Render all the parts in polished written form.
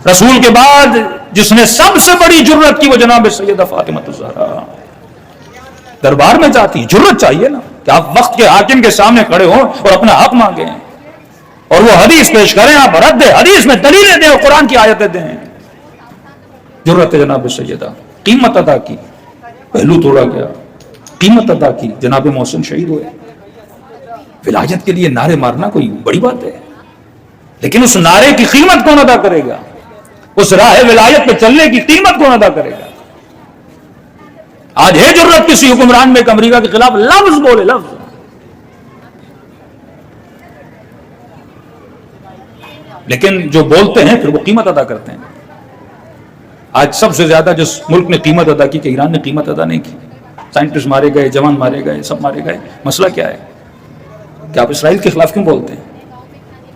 رسول کے بعد جس نے سب سے بڑی جرت کی وہ جناب سیدہ فاطمہ الزہرا. دربار میں جاتی جرت چاہیے نا کہ آپ وقت کے حاکم کے سامنے کھڑے ہوں اور اپنا حق مانگیں اور وہ حدیث پیش کریں, آپ رد حدیث میں دلیلیں دیں اور قرآن کی آیتیں دیں. جرت جناب سیدہ, قیمت ادا کی, پہلو توڑا گیا, قیمت ادا کی, جناب محسن شہید ہوئے. ولایت کے لیے نعرے مارنا کوئی بڑی بات ہے, لیکن اس نعرے کی قیمت کون ادا کرے گا؟ اس راہ ولایت پہ چلنے کی قیمت کون ادا کرے گا؟ آج ہے جرت کسی حکمران میں کہ امریکہ کے خلاف لفظ بولے, لفظ, لیکن جو بولتے ہیں پھر وہ قیمت ادا کرتے ہیں. آج سب سے زیادہ جس ملک نے قیمت ادا کی کہ ایران نے قیمت ادا نہیں کی. سائنٹسٹ مارے گئے, جوان مارے گئے, سب مارے گئے. مسئلہ کیا ہے کہ آپ اسرائیل کے خلاف کیوں بولتے ہیں؟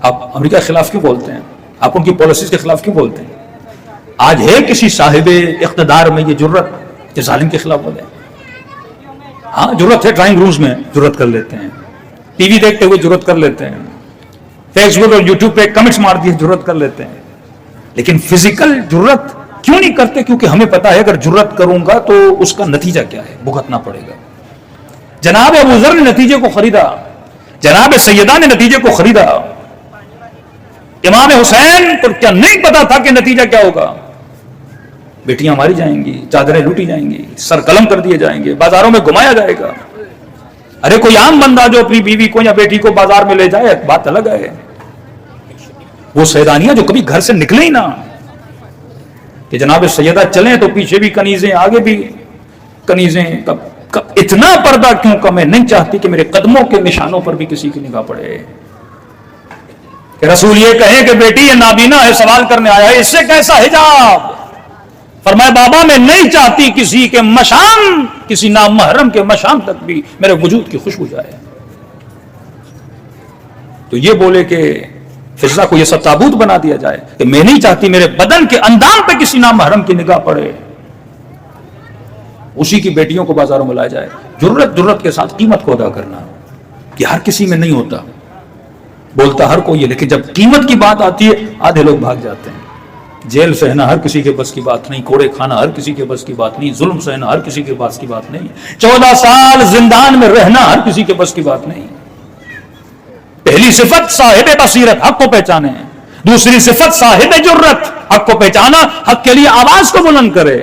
آپ امریکہ کے خلاف کیوں بولتے ہیں؟ آپ ان کی پالیسیز کے خلاف کیوں بولتے ہیں؟ آج ہے کسی صاحب اقتدار میں یہ جرت کہ ظالم کے خلاف بولے؟ ہاں جرت ہے, ڈرائنگ رومز میں جرت کر لیتے ہیں, ٹی وی دیکھتے ہوئے جرت کر لیتے ہیں, فیس بک اور یوٹیوب پہ کمنٹس مار دیے جرت کر لیتے ہیں. لیکن فزیکل جرت کیوں نہیں کرتے؟ کیونکہ ہمیں پتا ہے اگر جرت کروں گا تو اس کا نتیجہ کیا ہے, بھگتنا پڑے گا. جناب ابو ذر نے نتیجے کو خریدا, جناب سیدہ نے نتیجے کو خریدا. امام حسین کو کیا نہیں پتا تھا کہ نتیجہ کیا ہوگا؟ بیٹیاں ماری جائیں گی, چادریں لوٹی جائیں گی, سر قلم کر دیے جائیں گے, بازاروں میں گھمایا جائے گا. ارے کوئی عام بندہ جو اپنی بیوی کو یا بیٹی کو بازار میں لے جائے بات الگ ہے. وہ سیدانیاں جو کبھی گھر سے نکلے ہی نہ, کہ جناب سیدہ چلیں تو پیچھے بھی کنیزیں, آگے بھی کنیزیں. اتنا پردہ کیوں کم ہے؟ نہیں چاہتی کہ میرے قدموں کے نشانوں پر بھی کسی کی نگاہ پڑے, کہ رسول یہ کہے کہ بیٹی یہ نابینا ہے, سوال کرنے آیا ہے, اس سے کیسا حجاب؟ فرمایا بابا میں نہیں چاہتی کسی کے مشام, کسی نامحرم کے مشام تک بھی میرے وجود کی خوشبو جائے. تو یہ بولے کہ فضا کو یہ سب تابوت بنا دیا جائے کہ میں نہیں چاہتی میرے بدن کے اندام پہ کسی نامحرم کی نگاہ پڑے, اسی کی بیٹیوں کو بازاروں میں لایا جائے. جرت کے ساتھ قیمت کو ادا کرنا کہ ہر کسی میں نہیں ہوتا, بولتا ہر کوئی ہے, لیکن جب قیمت کی بات آتی ہے آدھے لوگ بھاگ جاتے ہیں. جیل سہنا ہر کسی کے بس کی بات نہیں, کوڑے کھانا ہر کسی کے بس کی بات نہیں, ظلم سہنا ہر کسی کے بس کی بات نہیں, 14 سال زندان میں رہنا ہر کسی کے بس کی بات نہیں. پہلی صفت صاحب بصیرت, حق کو پہچانے. دوسری صفت صاحب جرت, حق کو پہچانا, حق کے لیے آواز کو بلند کرے.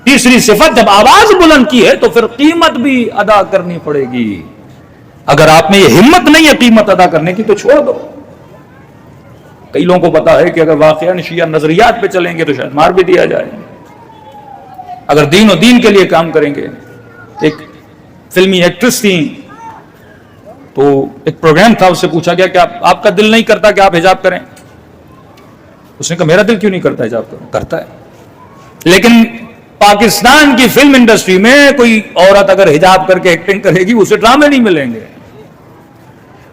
تیسری صفت جب آواز بلند کی ہے تو پھر قیمت بھی ادا کرنی پڑے گی. اگر آپ میں یہ ہمت نہیں ہے قیمت ادا کرنے کی تو چھوڑ دو. کئی لوگوں کو پتا ہے کہ اگر واقعہ شیعہ نظریات پہ چلیں گے تو شاید مار بھی دیا جائے. اگر دین و دین کے لیے کام کریں گے. ایک فلمی ایکٹریس تھی, تو ایک پروگرام تھا, اس سے پوچھا گیا کہ آپ کا دل نہیں کرتا کہ آپ حجاب کریں؟ اس نے کہا میرا دل کیوں نہیں کرتا حجاب کروں؟ کرتا ہے. لیکن پاکستان کی فلم انڈسٹری میں کوئی عورت اگر حجاب کر کے ایکٹنگ کرے گی اسے ڈرامے نہیں ملیں گے.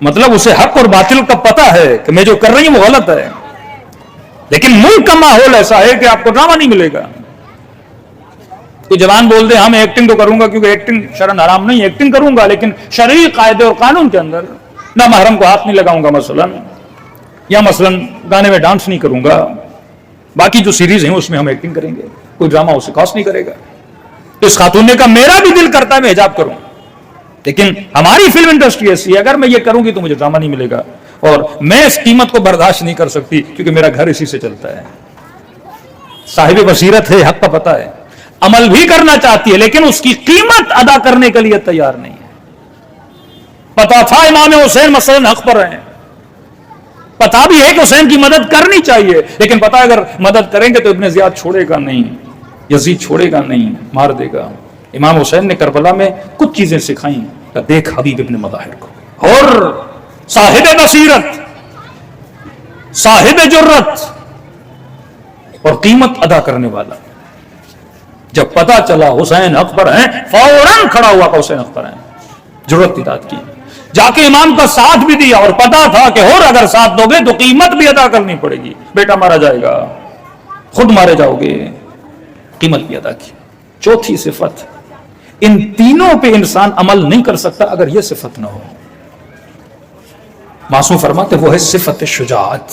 مطلب اسے حق اور باطل کا پتہ ہے کہ میں جو کر رہی ہوں وہ غلط ہے, لیکن ملک کا ماحول ایسا ہے کہ آپ کو ڈرامہ نہیں ملے گا. کوئی جوان بول دے ہاں میں ایکٹنگ تو کروں گا کیونکہ ایکٹنگ شرعاً حرام نہیں, ایکٹنگ کروں گا لیکن شرعی قاعدے اور قانون کے اندر نہ محرم کو ہاتھ نہیں لگاؤں گا مثلاً, یا مثلاً گانے میں ڈانس نہیں کروں گا, باقی جو سیریز ہیں اس میں ہم ایکٹنگ کریں گے, کوئی ڈرامہ اسے کاسٹ نہیں کرے گا. تو اس خاتون نے کہا میرا بھی دل کرتا ہے میں حجاب کروں, لیکن ہماری فلم انڈسٹری ایسی ہے اگر میں یہ کروں گی تو مجھے ڈرامہ نہیں ملے گا, اور میں اس قیمت کو برداشت نہیں کر سکتی کیونکہ میرا گھر اسی سے چلتا ہے. صاحب بصیرت ہے, حق کا پتہ ہے, عمل بھی کرنا چاہتی ہے لیکن اس کی قیمت ادا کرنے کے لیے تیار نہیں ہے. پتا تھا امام حسین مثلا حق پر ہیں, پتا بھی ہے کہ حسین کی مدد کرنی چاہیے, لیکن پتا اگر مدد کریں گے تو ابن زیاد چھوڑے گا نہیں, یزید چھوڑے گا نہیں, مار دے گا. امام حسین نے کربلا میں کچھ چیزیں سکھائیں کہ دیکھ حبیب ابن مظاہر کو. اور صاحب بصیرت, صاحب جرت اور قیمت ادا کرنے والا, جب پتا چلا حسین حق پر ہیں فوراً کھڑا ہوا کہ حسین حق پر ہیں, جرت اطاعت کی, جا کے امام کا ساتھ بھی دیا, اور پتا تھا کہ اور اگر ساتھ دو گے تو قیمت بھی ادا کرنی پڑے گی, بیٹا مارا جائے گا, خود مارے جاؤ گے, قیمت بھی ادا کی. چوتھی صفت, ان تینوں پہ انسان عمل نہیں کر سکتا اگر یہ صفت نہ ہو. معصوم فرماتے وہ ہے صفت شجاعت.